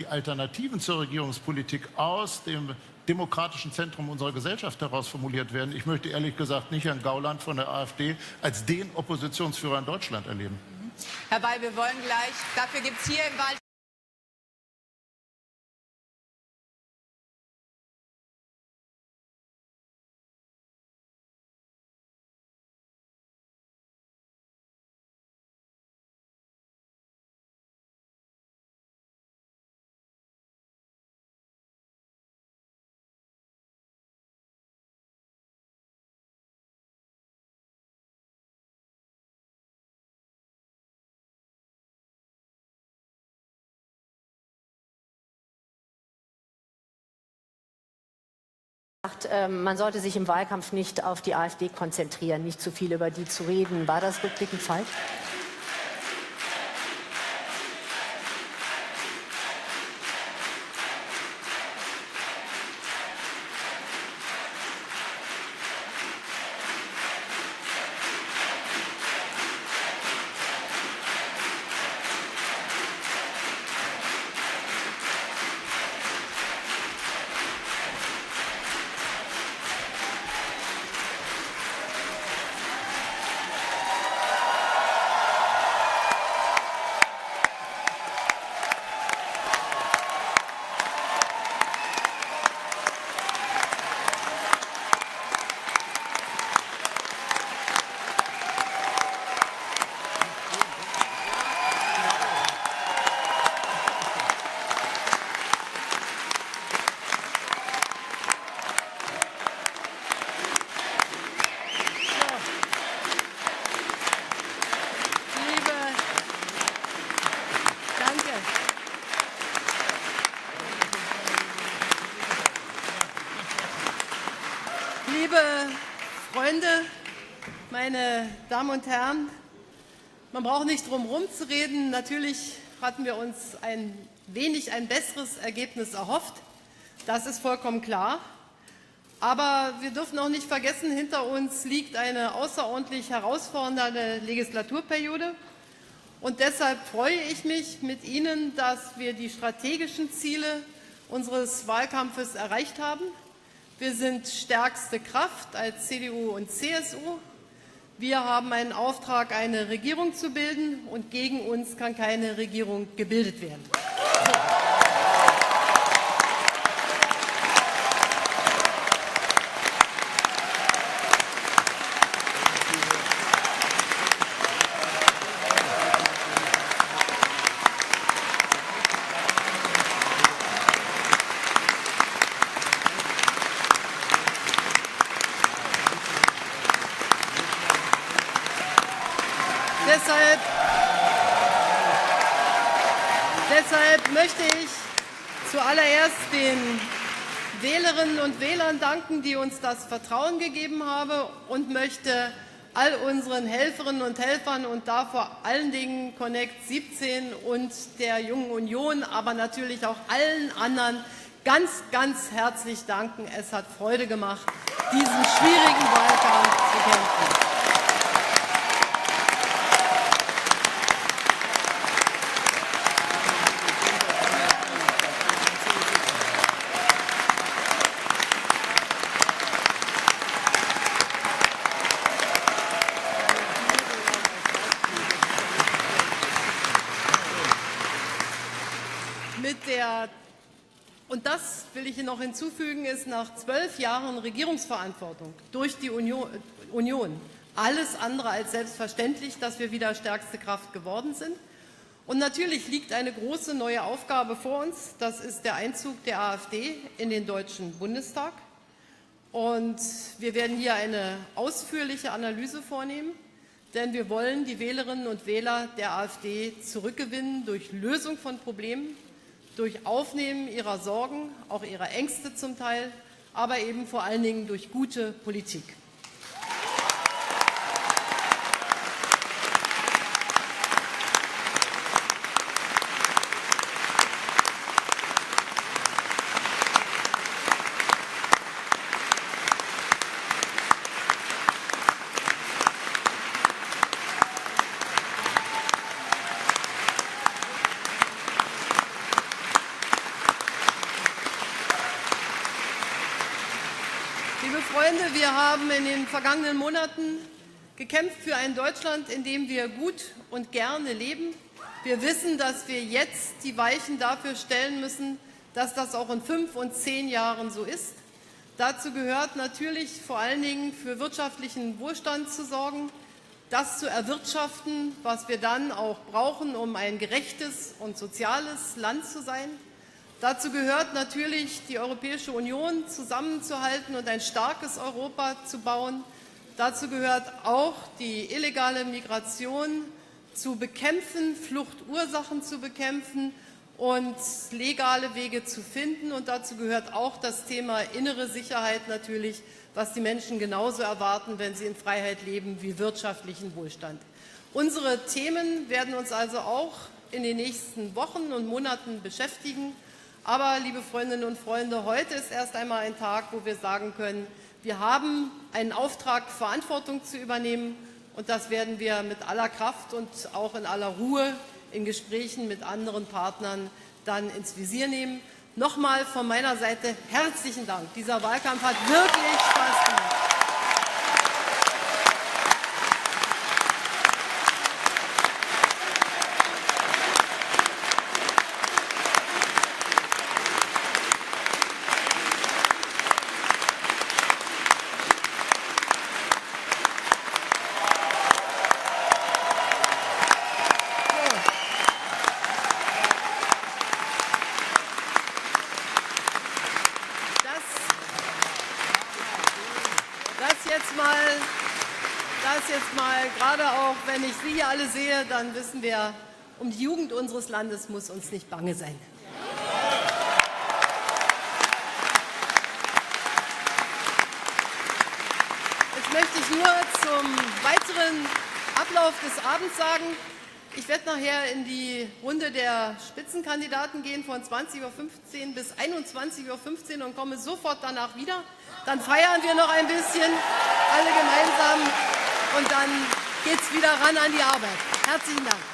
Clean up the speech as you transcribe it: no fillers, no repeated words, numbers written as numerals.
die Alternativen zur Regierungspolitik aus dem demokratischen Zentrum unserer Gesellschaft heraus formuliert werden. Ich möchte ehrlich gesagt nicht Herrn Gauland von der AfD als den Oppositionsführer in Deutschland erleben. Herr Weil, wir wollen gleich, dafür gibt es hier im Wahl Man sollte sich im Wahlkampf nicht auf die AfD konzentrieren, nicht zu viel über die zu reden. War das rückblickend falsch? Liebe Freunde, meine Damen und Herren, man braucht nicht drum herum zu reden. Natürlich hatten wir uns ein besseres Ergebnis erhofft. Das ist vollkommen klar. Aber wir dürfen auch nicht vergessen, hinter uns liegt eine außerordentlich herausfordernde Legislaturperiode. Und deshalb freue ich mich mit Ihnen, dass wir die strategischen Ziele unseres Wahlkampfes erreicht haben. Wir sind stärkste Kraft als CDU und CSU. Wir haben einen Auftrag, eine Regierung zu bilden, und gegen uns kann keine Regierung gebildet werden. Deshalb möchte ich zuallererst den Wählerinnen und Wählern danken, die uns das Vertrauen gegeben haben, und möchte all unseren Helferinnen und Helfern und da vor allen Dingen Connect 17 und der Jungen Union, aber natürlich auch allen anderen ganz, ganz herzlich danken. Es hat Freude gemacht, diesen schwierigen Wahlkampf zu kämpfen. Und das will ich noch hinzufügen, ist nach 12 Jahren Regierungsverantwortung durch die Union alles andere als selbstverständlich, dass wir wieder stärkste Kraft geworden sind. Und natürlich liegt eine große neue Aufgabe vor uns. Das ist der Einzug der AfD in den Deutschen Bundestag. Und wir werden hier eine ausführliche Analyse vornehmen, denn wir wollen die Wählerinnen und Wähler der AfD zurückgewinnen durch Lösung von Problemen, durch Aufnehmen ihrer Sorgen, auch ihrer Ängste zum Teil, aber eben vor allen Dingen durch gute Politik. Freunde, wir haben in den vergangenen Monaten gekämpft für ein Deutschland, in dem wir gut und gerne leben. Wir wissen, dass wir jetzt die Weichen dafür stellen müssen, dass das auch in 5 und 10 Jahren so ist. Dazu gehört natürlich vor allen Dingen für wirtschaftlichen Wohlstand zu sorgen, das zu erwirtschaften, was wir dann auch brauchen, um ein gerechtes und soziales Land zu sein. Dazu gehört natürlich, die Europäische Union zusammenzuhalten und ein starkes Europa zu bauen. Dazu gehört auch, die illegale Migration zu bekämpfen, Fluchtursachen zu bekämpfen und legale Wege zu finden. Und dazu gehört auch das Thema innere Sicherheit natürlich, was die Menschen genauso erwarten, wenn sie in Freiheit leben, wie wirtschaftlichen Wohlstand. Unsere Themen werden uns also auch in den nächsten Wochen und Monaten beschäftigen. Aber, liebe Freundinnen und Freunde, heute ist erst einmal ein Tag, wo wir sagen können, wir haben einen Auftrag, Verantwortung zu übernehmen. Und das werden wir mit aller Kraft und auch in aller Ruhe in Gesprächen mit anderen Partnern dann ins Visier nehmen. Nochmal von meiner Seite herzlichen Dank. Dieser Wahlkampf hat wirklich Spaß gemacht. Das jetzt mal, gerade auch wenn ich Sie hier alle sehe, dann wissen wir, um die Jugend unseres Landes muss uns nicht bange sein. Jetzt möchte ich nur zum weiteren Ablauf des Abends sagen, ich werde nachher in die Runde der Spitzenkandidaten gehen von 20:15 Uhr bis 21:15 Uhr und komme sofort danach wieder. Dann feiern wir noch ein bisschen, alle gemeinsam, und dann geht es wieder ran an die Arbeit. Herzlichen Dank.